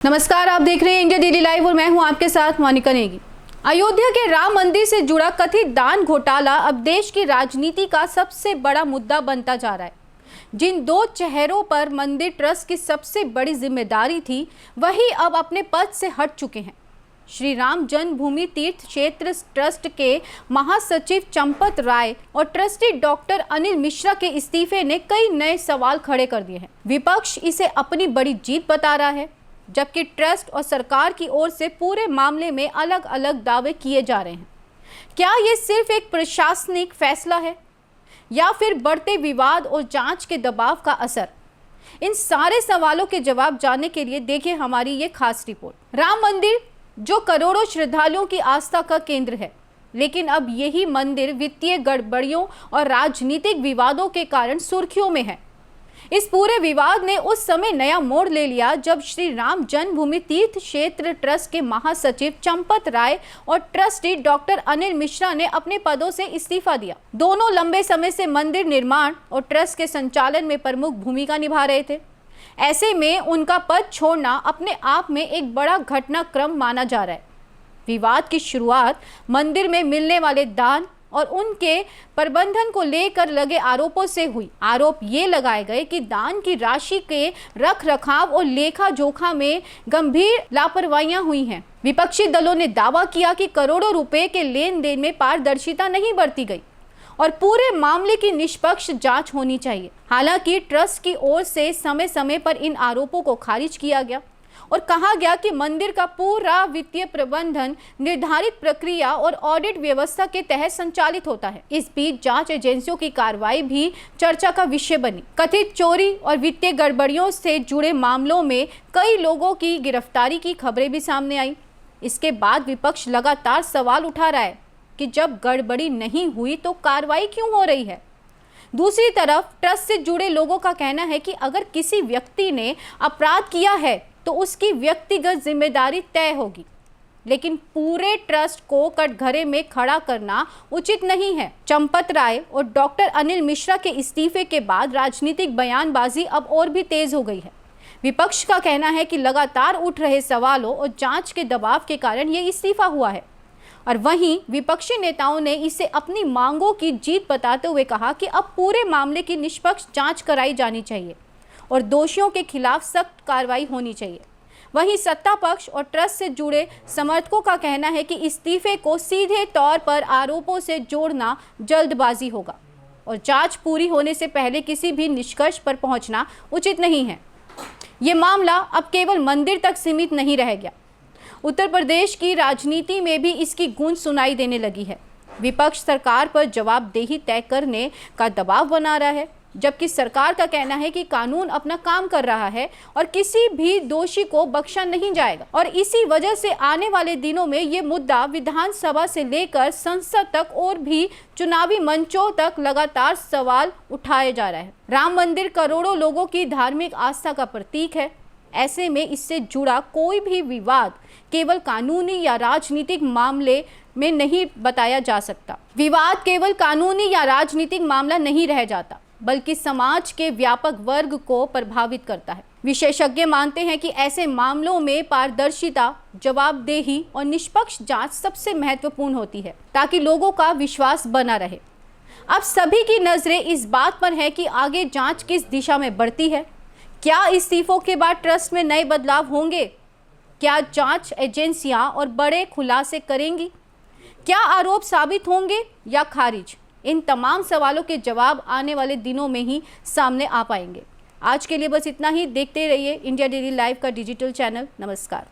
नमस्कार, आप देख रहे हैं इंडिया डेली लाइव और मैं हूं आपके साथ मोनिका नेगी। अयोध्या के राम मंदिर से जुड़ा कथित दान घोटाला अब देश की राजनीति का सबसे बड़ा मुद्दा बनता जा रहा है। जिन दो चेहरों पर मंदिर ट्रस्ट की सबसे बड़ी जिम्मेदारी थी, वही अब अपने पद से हट चुके हैं। श्री राम जन्मभूमि तीर्थ क्षेत्र ट्रस्ट के महासचिव चंपत राय और ट्रस्टी डॉक्टर अनिल मिश्रा के इस्तीफे ने कई नए सवाल खड़े कर दिए हैं। विपक्ष इसे अपनी बड़ी जीत बता रहा है, जबकि ट्रस्ट और सरकार की ओर से पूरे मामले में अलग अलग दावे किए जा रहे हैं। क्या ये सिर्फ एक प्रशासनिक फैसला है या फिर बढ़ते विवाद और जांच के दबाव का असर? इन सारे सवालों के जवाब जानने के लिए देखिए हमारी ये खास रिपोर्ट। राम मंदिर जो करोड़ों श्रद्धालुओं की आस्था का केंद्र है, लेकिन अब यही मंदिर वित्तीय गड़बड़ियों और राजनीतिक विवादों के कारण सुर्खियों में है। इस पूरे विवाद ने उस समय नया मोड़ ले लिया जब श्री राम जन्मभूमि तीर्थ क्षेत्र ट्रस्ट के महासचिव चंपत राय और ट्रस्टी डॉक्टर अनिल मिश्रा ने अपने पदों से इस्तीफा दिया। दोनों लंबे समय से मंदिर निर्माण और ट्रस्ट के संचालन में प्रमुख भूमिका निभा रहे थे। ऐसे में उनका पद छोड़ना अपने आप में एक बड़ा घटनाक्रम माना जा रहा है। विवाद की शुरुआत मंदिर में मिलने वाले दान और उनके प्रबंधन को लेकर लगे आरोपों से हुई। आरोप ये लगाए गए कि दान की राशि के रख रखाव और लेखा जोखा में गंभीर लापरवाहियां हुई हैं। विपक्षी दलों ने दावा किया कि करोड़ों रुपए के लेन देन में पारदर्शिता नहीं बरती गई और पूरे मामले की निष्पक्ष जांच होनी चाहिए। हालांकि ट्रस्ट की ओर से समय समय पर इन आरोपों को खारिज किया गया और कहा गया कि मंदिर का पूरा वित्तीय प्रबंधन निर्धारित प्रक्रिया और ऑडिट व्यवस्था के तहत संचालित होता है। इस बीच जांच एजेंसियों की कार्रवाई भी चर्चा का विषय बनी। कथित चोरी और वित्तीय गड़बड़ियों से जुड़े मामलों में कई लोगों की गिरफ्तारी की खबरें भी सामने आई। इसके बाद विपक्ष लगातार सवाल उठा रहा है कि जब गड़बड़ी नहीं हुई तो कार्रवाई क्यों हो रही है। दूसरी तरफ ट्रस्ट से जुड़े लोगों का कहना है कि अगर किसी व्यक्ति ने अपराध किया है तो उसकी व्यक्तिगत जिम्मेदारी तय होगी, लेकिन पूरे ट्रस्ट को कटघरे में खड़ा करना उचित नहीं है। चंपत राय और डॉक्टर अनिल मिश्रा के इस्तीफे के बाद राजनीतिक बयानबाजी अब और भी तेज हो गई है। विपक्ष का कहना है कि लगातार उठ रहे सवालों और जांच के दबाव के कारण ये इस्तीफा हुआ है, और वहीं विपक्षी नेताओं ने इसे अपनी मांगों की जीत बताते हुए कहा कि अब पूरे मामले की निष्पक्ष जांच कराई जानी चाहिए और दोषियों के खिलाफ सख्त कार्रवाई होनी चाहिए। वहीं सत्ता पक्ष और ट्रस्ट से जुड़े समर्थकों का कहना है कि इस्तीफे को सीधे तौर पर आरोपों से जोड़ना जल्दबाजी होगा और जांच पूरी होने से पहले किसी भी निष्कर्ष पर पहुंचना उचित नहीं है। ये मामला अब केवल मंदिर तक सीमित नहीं रह गया। उत्तर प्रदेश की राजनीति में भी इसकी गूंज सुनाई देने लगी है। विपक्ष सरकार पर जवाबदेही तय करने का दबाव बना रहा है, जबकि सरकार का कहना है कि कानून अपना काम कर रहा है और किसी भी दोषी को बख्शा नहीं जाएगा। और इसी वजह से आने वाले दिनों में ये मुद्दा विधानसभा से लेकर संसद तक और भी चुनावी मंचों तक लगातार सवाल उठाए जा रहा है। राम मंदिर करोड़ों लोगों की धार्मिक आस्था का प्रतीक है। ऐसे में इससे जुड़ा कोई भी विवाद केवल कानूनी या राजनीतिक मामले में नहीं बताया जा सकता। विवाद केवल कानूनी या राजनीतिक मामला नहीं रह जाता, बल्कि समाज के व्यापक वर्ग को प्रभावित करता है। विशेषज्ञ मानते हैं कि ऐसे मामलों में पारदर्शिता, जवाबदेही और निष्पक्ष जांच सबसे महत्वपूर्ण होती है, ताकि लोगों का विश्वास बना रहे। अब सभी की नजरें इस बात पर है कि आगे जांच किस दिशा में बढ़ती है। क्या इस्तीफों के बाद ट्रस्ट में नए बदलाव होंगे? क्या जांच एजेंसियां और बड़े खुलासे करेंगी? क्या आरोप साबित होंगे या खारिज? इन तमाम सवालों के जवाब आने वाले दिनों में ही सामने आ पाएंगे। आज के लिए बस इतना ही। देखते रहिए इंडिया डेली लाइव का डिजिटल चैनल। नमस्कार।